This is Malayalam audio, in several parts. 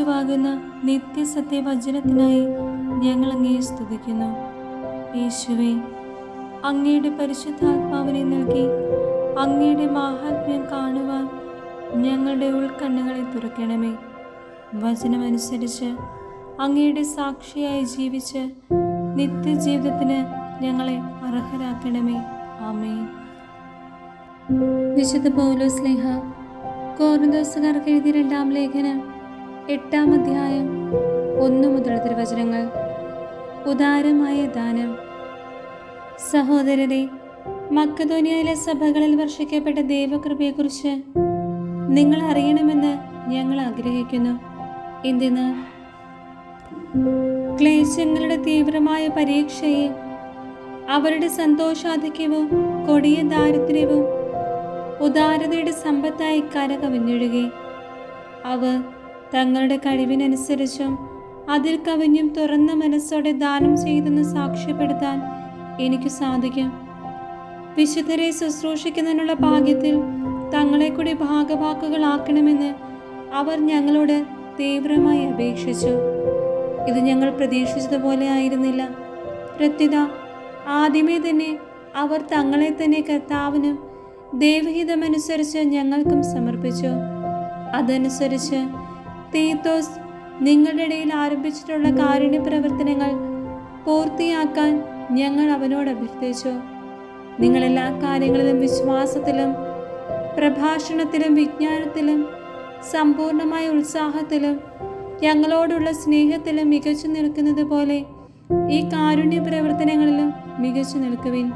യേശുവാകുന്ന നിത്യസത്യവചനത്തിനായി ഞങ്ങൾ അങ്ങയെ സ്തുതിക്കുന്നു. യേശുവേ, അങ്ങയുടെ പരിശുദ്ധാത്മാവിനെ നൽകി അങ്ങയുടെ മാഹാത്മ്യം കാണുവാൻ ഞങ്ങളുടെ ഉൾക്കണ്ണുകളെ തുറക്കണമേ. വചനമനുസരിച്ച് അങ്ങയുടെ സാക്ഷിയായി ജീവിച്ച് നിത്യജീവിതത്തിന് ഞങ്ങളെ അർഹരാക്കണമേ. ആമേൻ. വിശുദ്ധ പൗലോസ് ശ്ലീഹ കൊരിന്ത്യർക്കാർക്ക് എഴുതിയ 2-ാം ലേഖനം 8-ാം അധ്യായം 1 മുതൽ തിരുവചനങ്ങൾ. ഉദാരമായ ദാനം. സഹോദരരെ, മക്കെദോന്യയിലെ സഭകളിൽ വർഷിക്കപ്പെട്ട ദൈവകൃപയെക്കുറിച്ച് നിങ്ങൾ അറിയണമെന്ന് ഞങ്ങൾ ആഗ്രഹിക്കുന്നു. എന്തെന്നാൽ ക്ലേശങ്ങളുടെ തീവ്രമായ പരീക്ഷയെ അവരുടെ സന്തോഷാധിക്യവും കൊടിയ ദാരിദ്ര്യവും ഉദാരതയുടെ സമ്പത്തായി കരകവിഞ്ഞൊഴുകി. അവർ തങ്ങളുടെ കഴിവിനനുസരിച്ചും അതിൽ കവിഞ്ഞും തുറന്ന മനസ്സോടെ ദാനം ചെയ്തെന്ന് സാക്ഷ്യപ്പെടുത്താൻ എനിക്ക് സാധിക്കും. വിശുദ്ധരെ ശുശ്രൂഷിക്കുന്നതിനുള്ള ഭാഗ്യത്തിൽ തങ്ങളെ കൂടി ഭാഗവാക്കുകളാക്കണമെന്ന് അവർ ഞങ്ങളോട് തീവ്രമായി അപേക്ഷിച്ചു. ഇത് ഞങ്ങൾ പ്രതീക്ഷിച്ചതുപോലെ ആയിരുന്നില്ല. പ്രത്യുത ആദ്യമേ തന്നെ അവർ തങ്ങളെ തന്നെ കർത്താവിനും ദൈവഹിതമനുസരിച്ച് ഞങ്ങൾക്കും സമർപ്പിച്ചു. അതനുസരിച്ച് തീത്തോസ് നിങ്ങളുടെ ഇടയിൽ ആരംഭിച്ചിട്ടുള്ള കാരുണ്യ പ്രവർത്തനങ്ങൾ പൂർത്തിയാക്കാൻ ഞങ്ങൾ അവനോട് അഭ്യർത്ഥിച്ചു. നിങ്ങളെല്ലാ കാര്യങ്ങളിലും വിശ്വാസത്തിലും പ്രഭാഷണത്തിലും വിജ്ഞാനത്തിലും സമ്പൂർണമായ ഉത്സാഹത്തിലും ഞങ്ങളോടുള്ള സ്നേഹത്തിലും മികച്ചു നിൽക്കുന്നത് പോലെ ഈ കാരുണ്യ പ്രവർത്തനങ്ങളിലും മികച്ചു നിൽക്കുവിൻ.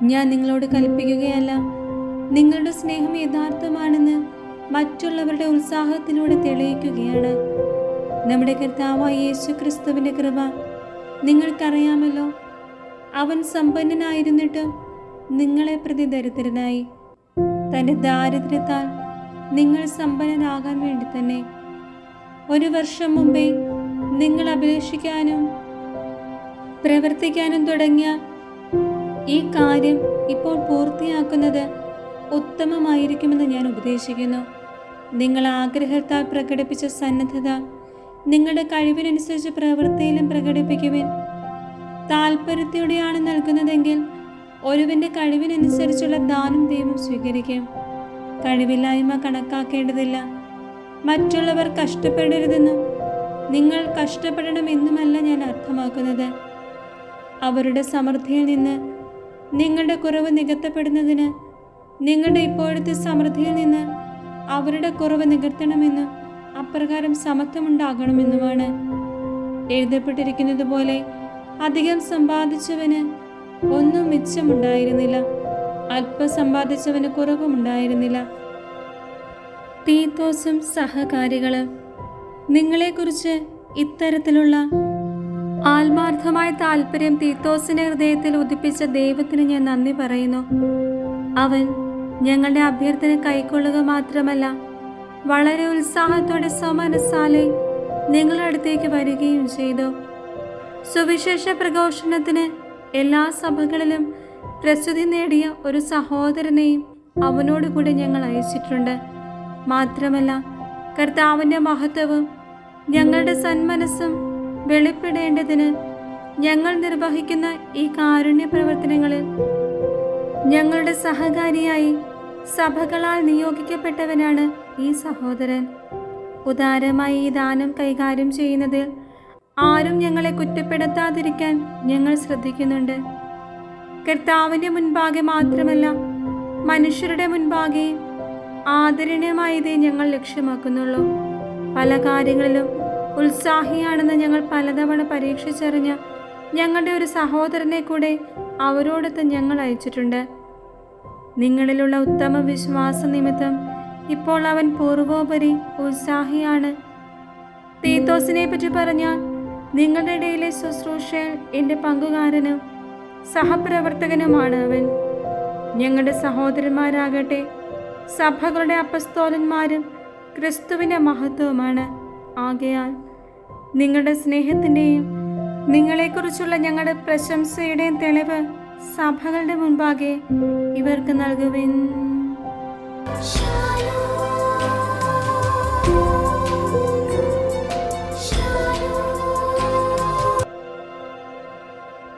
ഞാൻ നിങ്ങളോട് കൽപ്പിക്കുകയല്ല, നിങ്ങളുടെ സ്നേഹം യഥാർത്ഥമാണെന്ന് മറ്റുള്ളവരുടെ ഉത്സാഹത്തിലൂടെ തെളിയിക്കുകയാണ്. നമ്മുടെ കർത്താവായ യേശു ക്രിസ്തുവിൻ്റെ കൃപ നിങ്ങൾക്കറിയാമല്ലോ. അവൻ സമ്പന്നനായിരുന്നിട്ടും നിങ്ങളെ പ്രതി ദരിദ്രനായി, തൻ്റെ ദാരിദ്ര്യത്താൽ നിങ്ങൾ സമ്പന്നനാകാൻ വേണ്ടി തന്നെ. 1 വർഷം മുമ്പേ നിങ്ങൾ അഭിലഷിക്കാനും പ്രവർത്തിക്കാനും തുടങ്ങിയ ഈ കാര്യം ഇപ്പോൾ പൂർത്തിയാക്കുന്നത് ഉത്തമമായിരിക്കുമെന്ന് ഞാൻ ഉപദേശിക്കുന്നു. നിങ്ങൾ ആഗ്രഹത്താൽ പ്രകടിപ്പിച്ച സന്നദ്ധത നിങ്ങളുടെ കഴിവിനനുസരിച്ച് പ്രവൃത്തിയിലും പ്രകടിപ്പിക്കുവിൻ. താൽപര്യത്തോടെയാണ് നൽകുന്നതെങ്കിൽ ഒരുവന്റെ കഴിവിനനുസരിച്ചുള്ള ദാനം ദൈവം സ്വീകരിക്കും. കഴിവില്ലായ്മ കണക്കാക്കേണ്ടതില്ല. മറ്റുള്ളവർ കഷ്ടപ്പെടരുതെന്നും നിങ്ങൾ കഷ്ടപ്പെടണമെന്നുമല്ല ഞാൻ അർത്ഥമാക്കുന്നത്. അവരുടെ സമൃദ്ധിയിൽ നിന്ന് നിങ്ങളുടെ കുറവ് നികത്തപ്പെടുന്നതിന് നിങ്ങളുടെ ഇപ്പോഴത്തെ സമൃദ്ധിയിൽ നിന്ന് അവരുടെ കുറവ് നികത്തണമെന്നും അപ്രകാരം സമത്വമുണ്ടാകണമെന്നുമാണ്. എഴുതപ്പെട്ടിരിക്കുന്നത് പോലെ അധികം സമ്പാദിച്ചവന് ഒന്നും മിച്ചമുണ്ടായിരുന്നില്ല, അല്പം സമ്പാദിച്ചവന് കുറവുമുണ്ടായിരുന്നില്ല. തീത്തോസും സഹകാരികളും നിങ്ങളെക്കുറിച്ച് ഇത്തരത്തിലുള്ള ആത്മാർത്ഥമായ താല്പര്യം തീത്തോസിന്റെ ഹൃദയത്തിൽ ഉദിപ്പിച്ച ദൈവത്തിന് ഞാൻ നന്ദി പറയുന്നു. അവൻ ഞങ്ങളുടെ അഭ്യർത്ഥന കൈക്കൊള്ളുക മാത്രമല്ല, വളരെ ഉത്സാഹത്തോടെ സ്വമനസ്സാലെ നിങ്ങളുടെ അടുത്തേക്ക് വരികയും ചെയ്തു. സുവിശേഷ പ്രഘോഷണത്തിന് എല്ലാ സഭകളിലും പ്രസിദ്ധി നേടിയ ഒരു സഹോദരനെയും അവനോടുകൂടി ഞങ്ങൾ അയച്ചിട്ടുണ്ട്. മാത്രമല്ല, കർത്താവിൻ്റെ മഹത്വവും ഞങ്ങളുടെ സന്മനസ്സും വെളിപ്പെടേണ്ടതിന് ഞങ്ങൾ നിർവഹിക്കുന്ന ഈ കാരുണ്യ പ്രവർത്തനങ്ങളിൽ ഞങ്ങളുടെ സഹകാരിയായി സഭകളാൽ നിയോഗിക്കപ്പെട്ടവനാണ് ഈ സഹോദരൻ. ഉദാരമായി ഈ ദാനം കൈകാര്യം ചെയ്യുന്നതിൽ ആരും ഞങ്ങളെ കുറ്റപ്പെടുത്താതിരിക്കാൻ ഞങ്ങൾ ശ്രദ്ധിക്കുന്നുണ്ട്. കർത്താവിൻ്റെ മുൻപാകെ മാത്രമല്ല, മനുഷ്യരുടെ മുൻപാകെയും ആദരണീയമായതേ ഞങ്ങൾ ലക്ഷ്യമാക്കുന്നുള്ളൂ. പല കാര്യങ്ങളിലും ഉത്സാഹിയാണെന്ന് ഞങ്ങൾ പലതവണ പരീക്ഷിച്ചറിഞ്ഞ ഞങ്ങളുടെ ഒരു സഹോദരനെ കൂടെ അവരോടൊത്ത് ഞങ്ങൾ അയച്ചിട്ടുണ്ട്. നിങ്ങളിലുള്ള ഉത്തമ വിശ്വാസ നിമിത്തം ഇപ്പോൾ അവൻ പൂർവോപരി ഉത്സാഹിയാണ്. തീത്തോസിനെ പറ്റി പറഞ്ഞാൽ നിങ്ങളുടെ ഇടയിലെ ശുശ്രൂഷയിൽ എൻ്റെ പങ്കുകാരനും സഹപ്രവർത്തകനുമാണ് അവൻ. ഞങ്ങളുടെ സഹോദരന്മാരാകട്ടെ സഭകളുടെ അപ്പസ്തോലന്മാരും ക്രിസ്തുവിൻ്റെ മഹത്വവുമാണ്. ആകയാൽ നിങ്ങളുടെ സ്നേഹത്തിൻ്റെയും നിങ്ങളെക്കുറിച്ചുള്ള ഞങ്ങളുടെ പ്രശംസയുടെയും തെളിവ് സഭകളുടെ മുൻപാകെ ഇവർക്ക് നൽകുവിൻ.